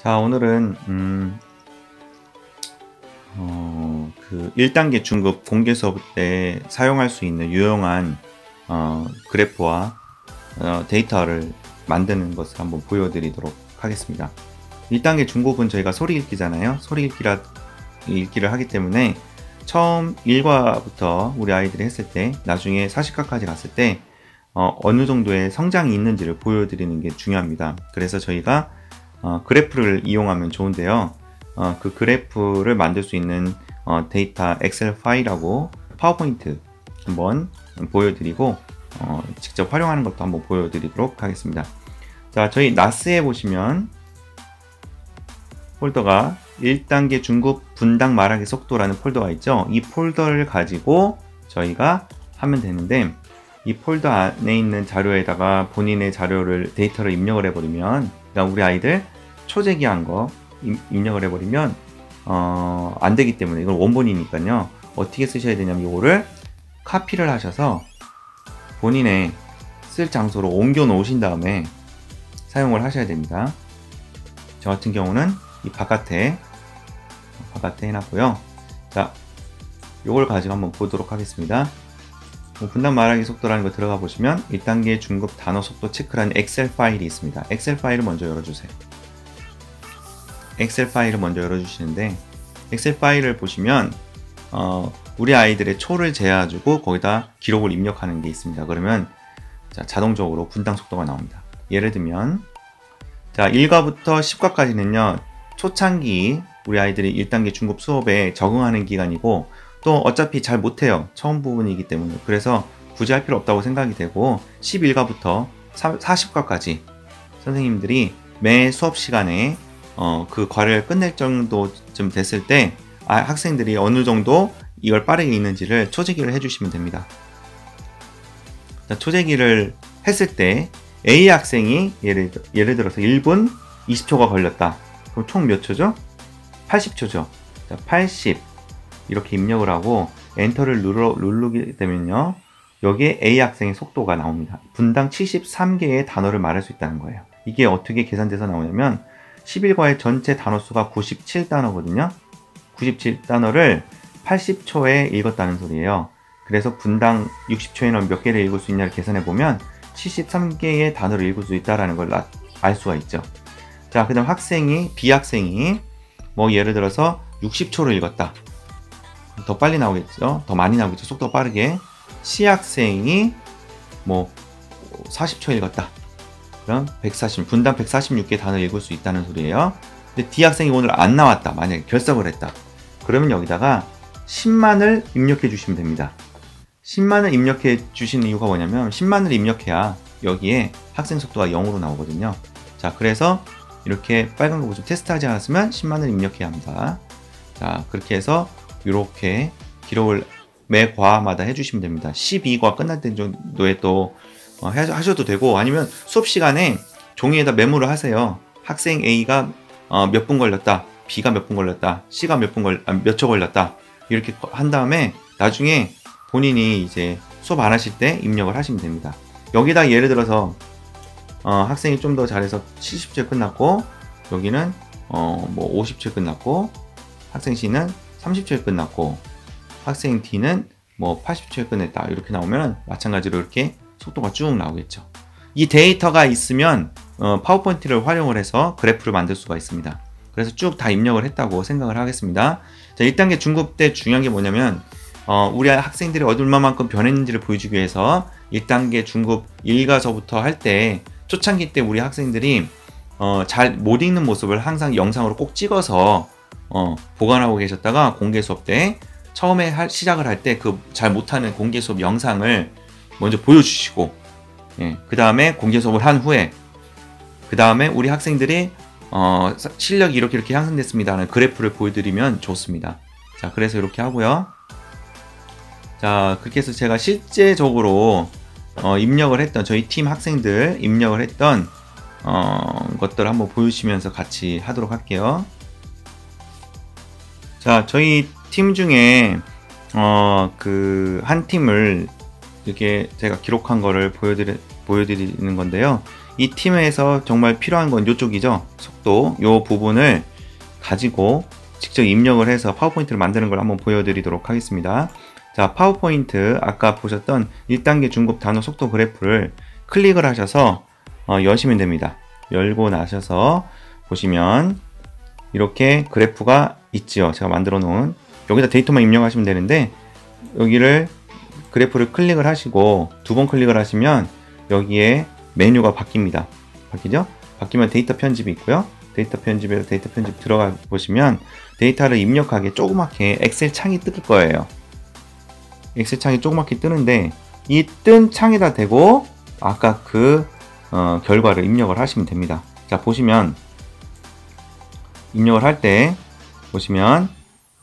자, 오늘은 그 1단계 중급 공개 수업 때 사용할 수 있는 유용한 그래프와 데이터를 만드는 것을 한번 보여드리도록 하겠습니다. 1단계 중급은 저희가 소리 읽기잖아요. 소리 읽기를 하기 때문에 처음 1과부터 우리 아이들이 했을 때 나중에 40과까지 갔을 때 어느 정도의 성장이 있는지를 보여드리는 게 중요합니다. 그래서 저희가 그래프를 이용하면 좋은데요. 그 그래프를 만들 수 있는 데이터 엑셀 파일하고 파워포인트 한번 보여드리고 직접 활용하는 것도 한번 보여드리도록 하겠습니다. 자, 저희 나스에 보시면 폴더가 1단계 중급 분당 말하기 속도라는 폴더가 있죠. 이 폴더를 가지고 저희가 하면 되는데, 이 폴더 안에 있는 자료에다가 본인의 데이터를 입력을 해버리면, 그러니까 우리 아이들 초재기한 거 입력을 해버리면 안 되기 때문에, 이건 원본이니까요. 어떻게 쓰셔야 되냐면 이거를 카피를 하셔서 본인의 쓸 장소로 옮겨 놓으신 다음에 사용을 하셔야 됩니다. 저 같은 경우는 이 바깥에 해놨고요. 자, 요걸 가지고 한번 보도록 하겠습니다. 분당 말하기 속도라는 거 들어가 보시면 1단계 중급 단어 속도 체크라는 엑셀 파일이 있습니다. 엑셀 파일을 먼저 열어주세요. 엑셀 파일을 먼저 열어주시는데, 엑셀 파일을 보시면 우리 아이들의 초를 재가지고 거기다 기록을 입력하는 게 있습니다. 그러면 자동적으로 분당 속도가 나옵니다. 예를 들면 1과부터 10과까지는요 초창기 우리 아이들이 1단계 중급 수업에 적응하는 기간이고, 또 어차피 잘 못해요. 처음 부분이기 때문에. 그래서 굳이 할 필요 없다고 생각이 되고, 11과부터 40과까지 선생님들이 매 수업 시간에 그 과를 끝낼 정도쯤 됐을 때 학생들이 어느 정도 이걸 빠르게 읽는지를 초재기를 해주시면 됩니다. 자, 초재기를 했을 때 A 학생이 예를 들어서 1분 20초가 걸렸다. 그럼 총 몇 초죠? 80초죠. 자, 80 이렇게 입력을 하고 엔터를 누르게 되면요, 여기에 A 학생의 속도가 나옵니다. 분당 73개의 단어를 말할 수 있다는 거예요. 이게 어떻게 계산돼서 나오냐면 11과의 전체 단어 수가 97단어거든요. 97단어를 80초에 읽었다는 소리예요. 그래서 분당 60초에는 몇 개를 읽을 수 있냐를 계산해 보면 73개의 단어를 읽을 수 있다는 걸 알 수가 있죠. 자, 그 다음 B 학생이 뭐 예를 들어서 60초를 읽었다. 더 빨리 나오겠죠. 더 많이 나오겠죠. 속도가 빠르게. C 학생이 뭐 40초 읽었다. 그럼 분당 146개 단어를 읽을 수 있다는 소리예요. 근데 D 학생이 오늘 안 나왔다. 만약에 결석을 했다. 그러면 여기다가 10만을 입력해 주시면 됩니다. 10만을 입력해 주시는 이유가 뭐냐면 10만을 입력해야 여기에 학생 속도가 0으로 나오거든요. 자, 그래서 이렇게 빨간 거 보시면 테스트하지 않았으면 10만을 입력해야 합니다. 자, 그렇게 해서 이렇게 기록을 매 과마다 해주시면 됩니다. 12과 끝날 때 정도에 또 하셔도 되고, 아니면 수업 시간에 종이에다 메모를 하세요. 학생 A가 몇 분 걸렸다, B가 몇 분 걸렸다, C가 몇 초 걸렸다, 이렇게 한 다음에 나중에 본인이 이제 수업 안 하실 때 입력을 하시면 됩니다. 여기다 예를 들어서 학생이 좀 더 잘해서 70초에 끝났고, 여기는 뭐 50초에 끝났고, 학생 C는 30초에 끝났고, 학생 D는 뭐 80초에 끝냈다. 이렇게 나오면 마찬가지로 이렇게 속도가 쭉 나오겠죠. 이 데이터가 있으면 파워포인트를 활용을 해서 그래프를 만들 수가 있습니다. 그래서 쭉 다 입력을 했다고 생각을 하겠습니다. 자, 1단계 중급 때 중요한 게 뭐냐면 우리 학생들이 얼마만큼 변했는지를 보여주기 위해서 1단계 중급 1과서부터 할 때 초창기 때 우리 학생들이 잘 못 읽는 모습을 항상 영상으로 꼭 찍어서 보관하고 계셨다가 공개 수업 때 처음에 시작을 할 때 그 잘 못하는 공개 수업 영상을 먼저 보여주시고, 그 다음에 공개 수업을 한 후에 그 다음에 우리 학생들이 실력이 이렇게 향상됐습니다 하는 그래프를 보여드리면 좋습니다. 자, 그래서 이렇게 하고요. 자, 그렇게 해서 제가 실제적으로 입력을 했던, 저희 팀 학생들 입력을 했던 것들을 한번 보여주시면서 같이 하도록 할게요. 자, 저희 팀 중에 그 한 팀을 이렇게 제가 기록한 거를 보여드리는 건데요. 이 팀에서 정말 필요한 건 이쪽이죠. 속도, 이 부분을 가지고 직접 입력을 해서 파워포인트를 만드는 걸 한번 보여드리도록 하겠습니다. 자, 파워포인트 아까 보셨던 1단계 중급 단어 속도 그래프를 클릭을 하셔서 여시면 됩니다. 열고 나셔서 보시면 이렇게 그래프가 있지요. 제가 만들어 놓은 여기다 데이터만 입력하시면 되는데 여기를 그래프를 클릭을 하시고 2번 클릭을 하시면 여기에 메뉴가 바뀝니다. 바뀌죠? 바뀌면 데이터 편집이 있고요. 데이터 편집에서 데이터 편집 들어가 보시면 데이터를 입력하게 조그맣게 엑셀 창이 뜰 거예요. 엑셀 창이 조그맣게 뜨는데 이 뜬 창에다 대고 아까 그 결과를 입력을 하시면 됩니다. 자, 보시면 입력을 할 때 보시면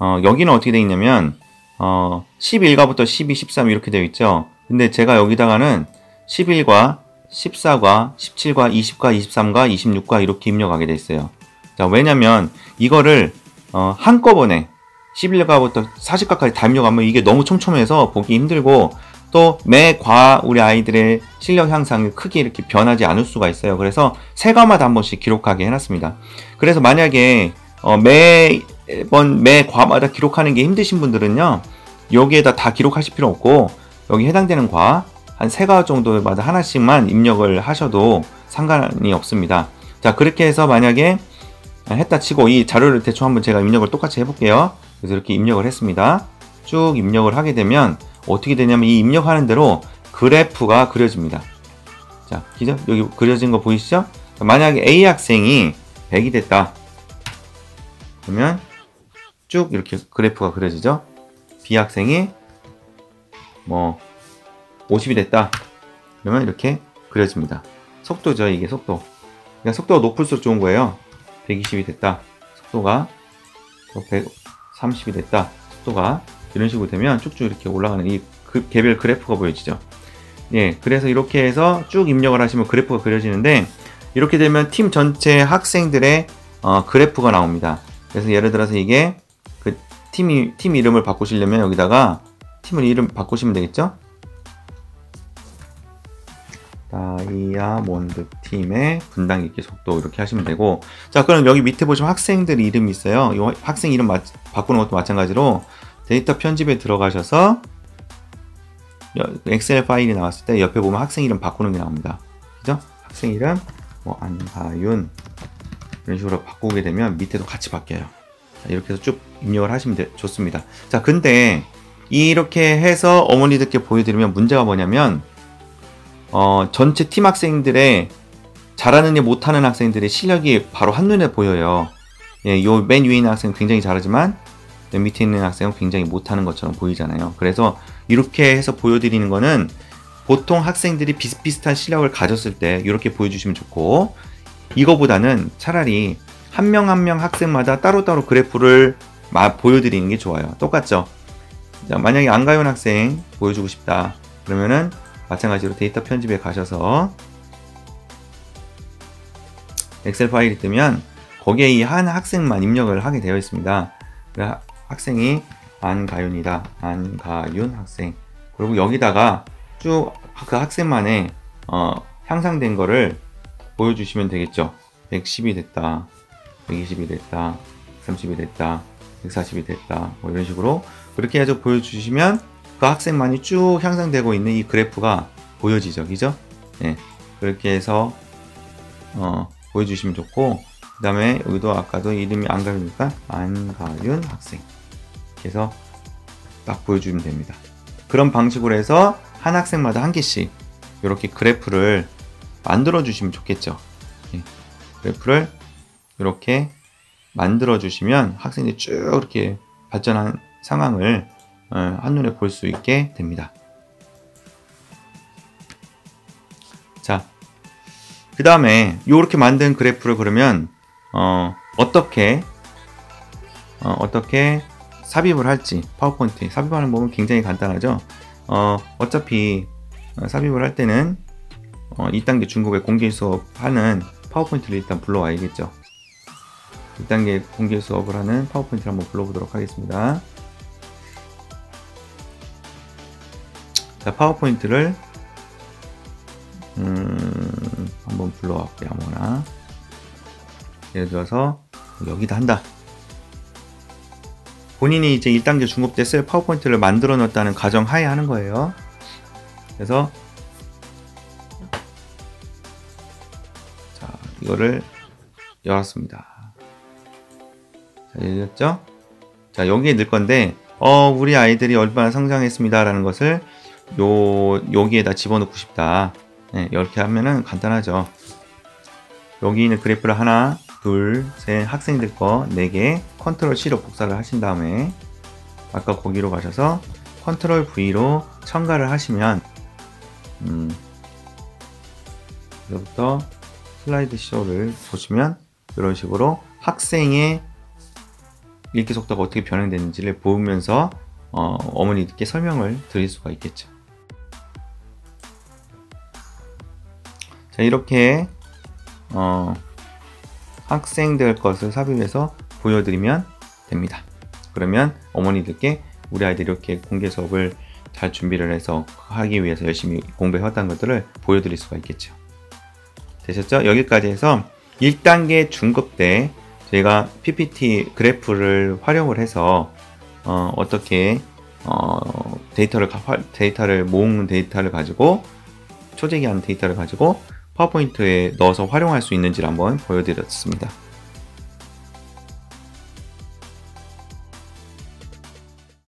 여기는 어떻게 되어 있냐면 11과부터 12, 13 이렇게 되어 있죠. 근데 제가 여기다가는 11과 14과 17과 20과 23과 26과 이렇게 입력하게 되어 있어요. 자, 왜냐면 이거를 한꺼번에 11과부터 40과까지 다 입력하면 이게 너무 촘촘해서 보기 힘들고 또 매과 우리 아이들의 실력 향상이 크게 이렇게 변하지 않을 수가 있어요. 그래서 세 과마다 한 번씩 기록하게 해놨습니다. 그래서 만약에 매번 매 과마다 기록하는 게 힘드신 분들은요, 여기에다 다 기록하실 필요 없고 여기 해당되는 과 한 3과 정도마다 하나씩만 입력을 하셔도 상관이 없습니다. 자, 그렇게 해서 만약에 했다 치고 이 자료를 대충 한번 제가 입력을 똑같이 해볼게요. 그래서 이렇게 입력을 했습니다. 쭉 입력을 하게 되면 어떻게 되냐면 이 입력하는 대로 그래프가 그려집니다. 자, 그죠? 여기 그려진 거 보이시죠? 만약에 A 학생이 100이 됐다. 그러면 쭉 이렇게 그래프가 그려지죠? B 학생이 뭐 50이 됐다. 그러면 이렇게 그려집니다. 속도죠, 이게 속도. 그러니까 속도가 높을수록 좋은 거예요. 120이 됐다. 속도가 130이 됐다. 속도가 이런 식으로 되면 쭉쭉 이렇게 올라가는 이 개별 그래프가 보여지죠. 예, 그래서 이렇게 해서 쭉 입력을 하시면 그래프가 그려지는데 이렇게 되면 팀 전체 학생들의 그래프가 나옵니다. 그래서 예를 들어서 이게 그 팀 이름을 바꾸시려면 여기다가 팀을 이름 바꾸시면 되겠죠? 다이아몬드 팀의 분당 읽기 속도 이렇게 하시면 되고, 자, 그럼 여기 밑에 보시면 학생들 이름이 있어요. 이 학생 이름 바꾸는 것도 마찬가지로 데이터 편집에 들어가셔서 엑셀 파일이 나왔을 때 옆에 보면 학생 이름 바꾸는 게 나옵니다. 그죠? 학생 이름 뭐 안하윤 이런 식으로 바꾸게 되면 밑에도 같이 바뀌어요. 자, 이렇게 해서 쭉 입력을 하시면 좋습니다. 자, 근데 이렇게 해서 어머니들께 보여드리면 문제가 뭐냐면 전체 팀 학생들의 잘하는 일 못하는 학생들의 실력이 바로 한눈에 보여요. 예, 요 맨 위에 있는 학생은 굉장히 잘하지만 맨 밑에 있는 학생은 굉장히 못하는 것처럼 보이잖아요. 그래서 이렇게 해서 보여드리는 거는 보통 학생들이 비슷비슷한 실력을 가졌을 때 이렇게 보여주시면 좋고, 이거보다는 차라리 한 명 한 명 학생마다 따로따로 그래프를 보여드리는 게 좋아요. 똑같죠? 자, 만약에 안가윤 학생 보여주고 싶다. 그러면은 마찬가지로 데이터 편집에 가셔서 엑셀 파일이 뜨면 거기에 이 한 학생만 입력을 하게 되어 있습니다. 학생이 안가윤이다. 안가윤 학생. 그리고 여기다가 쭉 그 학생만의 향상된 거를 보여주시면 되겠죠. 110이 됐다. 120이 됐다. 130이 됐다. 140이 됐다. 뭐 이런 식으로 그렇게 해서 보여주시면 그 학생만이 쭉 향상되고 있는 이 그래프가 보여지죠. 그죠? 네. 그렇게 해서 보여주시면 좋고, 그 다음에 여기도 아까도 이름이 안가윤이니까 안가윤 학생 이렇게 해서 딱 보여주면 됩니다. 그런 방식으로 해서 한 학생마다 한 개씩 이렇게 그래프를 만들어 주시면 좋겠죠. 네. 그래프를 이렇게 만들어 주시면 학생들이 쭉 이렇게 발전한 상황을 한눈에 볼 수 있게 됩니다. 자, 그 다음에 이렇게 만든 그래프를 그러면 어떻게 삽입을 할지, 파워포인트에 삽입하는 법은 굉장히 간단하죠. 어차피 삽입을 할 때는 2단계 중급의 공개 수업 하는 파워포인트를 일단 불러와야겠죠. 2단계 공개 수업을 하는 파워포인트를 한번 불러보도록 하겠습니다. 자, 파워포인트를 한번 불러갈게요. 아무거나. 예를 들어서 여기다 한다. 본인이 이제 1단계 중급 때 쓸 파워포인트를 만들어 놨다는 가정 하에 하는 거예요. 그래서 자, 이거를 열었습니다. 자, 열렸죠? 자, 여기에 넣을 건데 우리 아이들이 얼마나 성장했습니다 라는 것을 여기에다 집어넣고 싶다. 네, 이렇게 하면은 간단하죠. 여기 있는 그래프를 하나, 둘, 셋, 학생들 거 4개 컨트롤 C로 복사를 하신 다음에 아까 거기로 가셔서 컨트롤 V로 첨가를 하시면 여기부터 슬라이드 쇼를 보시면 이런 식으로 학생의 읽기 속도가 어떻게 변형되는지를 보면서 어머니께 설명을 드릴 수가 있겠죠. 자, 이렇게 학생들 것을 삽입해서 보여드리면 됩니다. 그러면 어머니들께 우리 아이들이 이렇게 공개 수업을 잘 준비를 해서 하기 위해서 열심히 공부해왔다는 것들을 보여드릴 수가 있겠죠. 되셨죠? 여기까지 해서 1단계 중급 때 저희가 PPT 그래프를 활용을 해서 어떻게 데이터를 모은 데이터를 가지고 초재기한 데이터를 가지고 파워포인트에 넣어서 활용할 수 있는지를 한번 보여드렸습니다.